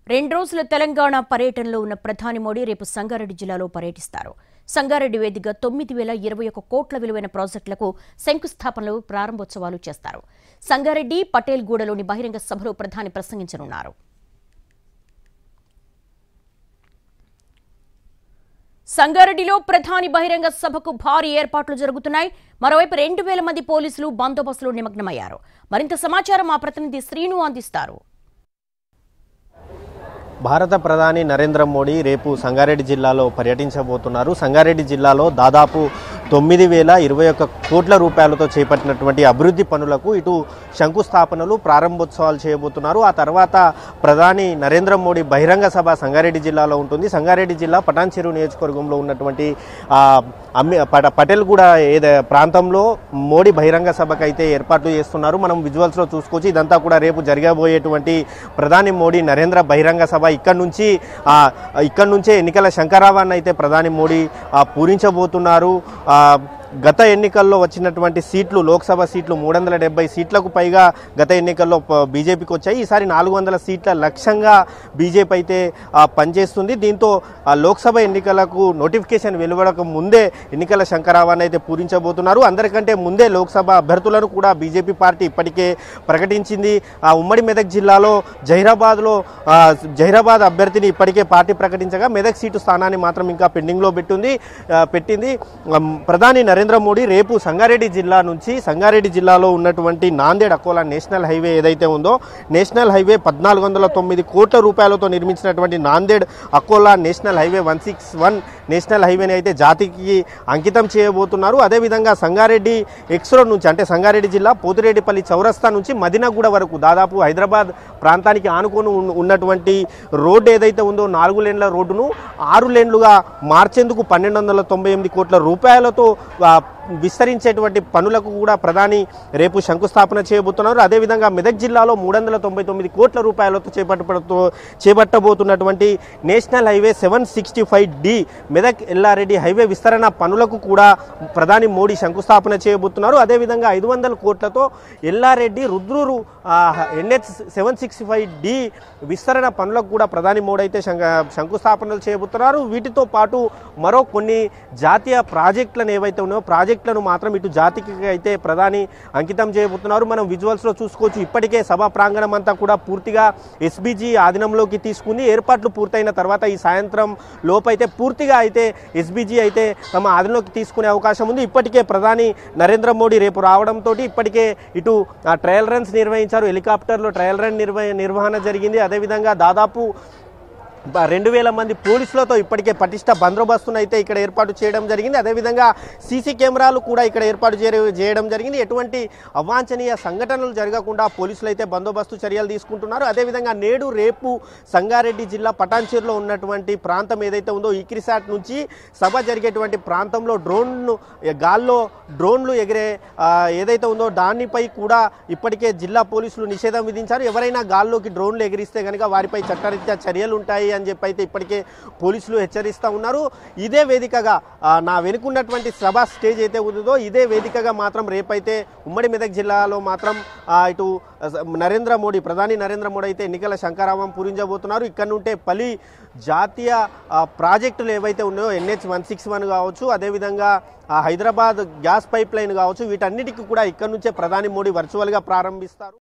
2 రోజుల తెలంగాణ పర్యటనలో ఉన్న ప్రధాని మోడీ రేపు సంగారెడ్డి జిల్లాలో పర్యటిస్తారు. సంగారెడ్డి వేదికగా 9,021 కోట్ల విలువైన ప్రాజెక్టులకు శంకుస్థాపనలు, ప్రారంభోత్సవాలు చేస్తారు. సంగారెడ్డి, పటేల్గూడలోని బహిరంగ సభలో ప్రధాని ప్రసంగించనున్నారు. సంగారెడ్డిలో ప్రధాని బహిరంగ సభకు భారీ ఏర్పాట్లు జరుగుతున్నాయి. మరోవైపు 2,000 మంది పోలీసులు బందోబస్తులో నిమగ్నమయ్యారు. మరింత సమాచారం మా ప్రతినిధి శ్రీను అందిస్తారు. భారత ప్రధాని నరేంద్ర మోడీ రేపు సంగారెడ్డి జిల్లాలో పర్యటించబోతున్నారు. సంగారెడ్డి జిల్లాలో దాదాపు 9,021 కోట్ల రూపాయలతో చేపట్టినటువంటి అభివృద్ధి పనులకు ఇటు శంకుస్థాపనలు, ప్రారంభోత్సవాలు చేయబోతున్నారు. ఆ తర్వాత ప్రధాని నరేంద్ర మోడీ బహిరంగ సభ సంగారెడ్డి జిల్లాలో ఉంటుంది. సంగారెడ్డి జిల్లా పటాన్చెరు నియోజకవర్గంలో ఉన్నటువంటి పటేల్గూడ ప్రాంతంలో మోడీ బహిరంగ సభకు అయితే ఏర్పాట్లు చేస్తున్నారు. మనం విజువల్స్లో చూసుకోవచ్చు. ఇదంతా కూడా రేపు జరగబోయేటువంటి ప్రధాని మోడీ నరేంద్ర బహిరంగ సభ. ఇక్కడ నుంచే ఎన్నికల శంఖారావాన్ని అయితే ప్రధాని మోడీ పూరించబోతున్నారు. గత ఎన్నికల్లో వచ్చినటువంటి సీట్లు, లోక్సభ సీట్లు 370 సీట్లకు పైగా గత ఎన్నికల్లో బీజేపీకి వచ్చాయి. ఈసారి 400 సీట్ల లక్ష్యంగా బీజేపీ అయితే పనిచేస్తుంది. దీంతో లోక్సభ ఎన్నికలకు నోటిఫికేషన్ వెలువడక ముందే ఎన్నికల శంఖారావాన్ని అయితే పూరించబోతున్నారు. అందరికంటే ముందే లోక్సభ అభ్యర్థులను కూడా బీజేపీ పార్టీ ఇప్పటికే ప్రకటించింది. ఉమ్మడి మెదక్ జిల్లాలో జహీరాబాద్ అభ్యర్థిని ఇప్పటికే పార్టీ ప్రకటించగా మెదక్ సీటు స్థానాన్ని మాత్రం ఇంకా పెండింగ్లో పెట్టింది. ప్రధాని నరేంద్ర మోడీ రేపు సంగారెడ్డి జిల్లాలో ఉన్నటువంటి నాందేడ్ అకోలా నేషనల్ హైవే ఏదైతే ఉందో, నేషనల్ హైవే 1,409 కోట్ల రూపాయలతో నిర్మించినటువంటి Nanded Akola national highway 161 national హైవేని అయితే జాతికి అంకితం చేయబోతున్నారు. అదేవిధంగా సంగారెడ్డి ఎక్స్ రోడ్ నుంచి, అంటే సంగారెడ్డి జిల్లా పోతిరెడ్డిపల్లి చౌరస్తా నుంచి మదినగూడ వరకు దాదాపు హైదరాబాద్ ప్రాంతానికి ఆనుకొని ఉన్నటువంటి రోడ్డు ఏదైతే ఉందో 4 లేన్ల రోడ్డును 6 లేన్లుగా మార్చేందుకు 1,298 కోట్ల రూపాయలతో విస్తరించేటువంటి పనులకు కూడా ప్రధాని రేపు శంకుస్థాపన చేయబోతున్నారు. అదేవిధంగా మెదక్ జిల్లాలో 399 కోట్ల రూపాయలతో చేపట్టబోతున్నటువంటి national highway 765D Medak Yellareddy highway విస్తరణ పనులకు కూడా ప్రధాని మోడీ శంకుస్థాపన చేయబోతున్నారు. అదేవిధంగా 500 కోట్లతో ఎల్లారెడ్డి రుద్రూరు NH 765D విస్తరణ పనులకు కూడా ప్రధాని మోడీ అయితే శంకుస్థాపనలు చేయబోతున్నారు. వీటితో పాటు మరో కొన్ని జాతీయ ప్రాజెక్టులను ఏవైతే ఉన్నాయో ప్రాజెక్టులను మాత్రం ఇటు జాతికి అయితే ప్రధాని అంకితం చేయబోతున్నారు. మనం విజువల్స్లో చూసుకోవచ్చు. ఇప్పటికే సభా ప్రాంగణం అంతా కూడా పూర్తిగా ఎస్బీజీ ఆధీనంలోకి తీసుకుని ఏర్పాట్లు పూర్తయిన తర్వాత ఈ సాయంత్రం లోపైతే పూర్తిగా అయితే ఎస్బీజీ అయితే తమ ఆధీనంలోకి తీసుకునే అవకాశం ఉంది. ఇప్పటికే ప్రధాని నరేంద్ర మోడీ రేపు రావడంతో ఇప్పటికే ఇటు ట్రయల్ రన్స్ నిర్వహించారు. హెలికాప్టర్లో ట్రయల్ రన్ నిర్వహణ జరిగింది. అదేవిధంగా దాదాపు 2,000 మంది పోలీసులతో ఇప్పటికే పటిష్ట బందోబస్తును అయితే ఇక్కడ ఏర్పాటు చేయడం జరిగింది. అదేవిధంగా సీసీ కెమెరాలు కూడా ఇక్కడ ఏర్పాటు చేయడం జరిగింది. ఎటువంటి అవాంఛనీయ సంఘటనలు జరగకుండా పోలీసులు అయితే బందోబస్తు చర్యలు తీసుకుంటున్నారు. అదేవిధంగా నేడు రేపు సంగారెడ్డి జిల్లా పటాన్చెరులో ఉన్నటువంటి ప్రాంతం ఏదైతే ఉందో ఈక్రిసాట్ నుంచి సభ జరిగేటువంటి ప్రాంతంలో గాల్లో డ్రోన్లు ఎగిరే ఏదైతే ఉందో దానిపై కూడా ఇప్పటికే జిల్లా పోలీసులు నిషేధం విధించారు. ఎవరైనా గాల్లోకి డ్రోన్లు ఎగిరిస్తే కనుక వారిపై చట్టరీత్యా చర్యలు ఉంటాయి అని చెప్పి అయితే ఇప్పటికే పోలీసులు హెచ్చరిస్తూ ఉన్నారు. ఇదే వేదికగా నా వెనుకున్నటువంటి సభ స్టేజ్ అయితే ఉందో ఇదే వేదికగా మాత్రం రేపైతే ఉమ్మడి మెదక్ జిల్లాలో మాత్రం ఇటు ప్రధాని నరేంద్ర మోడీ అయితే ఎన్నికల శంఖారావం పూరించబోతున్నారు. ఇక్కడ నుంటే పలు జాతీయ ప్రాజెక్టులు ఏవైతే ఉన్నాయో NH 161 కావచ్చు, అదేవిధంగా హైదరాబాద్ గ్యాస్ పైప్ లైన్ కావచ్చు, వీటన్నిటికీ కూడా ఇక్కడ నుంచే ప్రధాని మోడీ వర్చువల్గా ప్రారంభిస్తారు.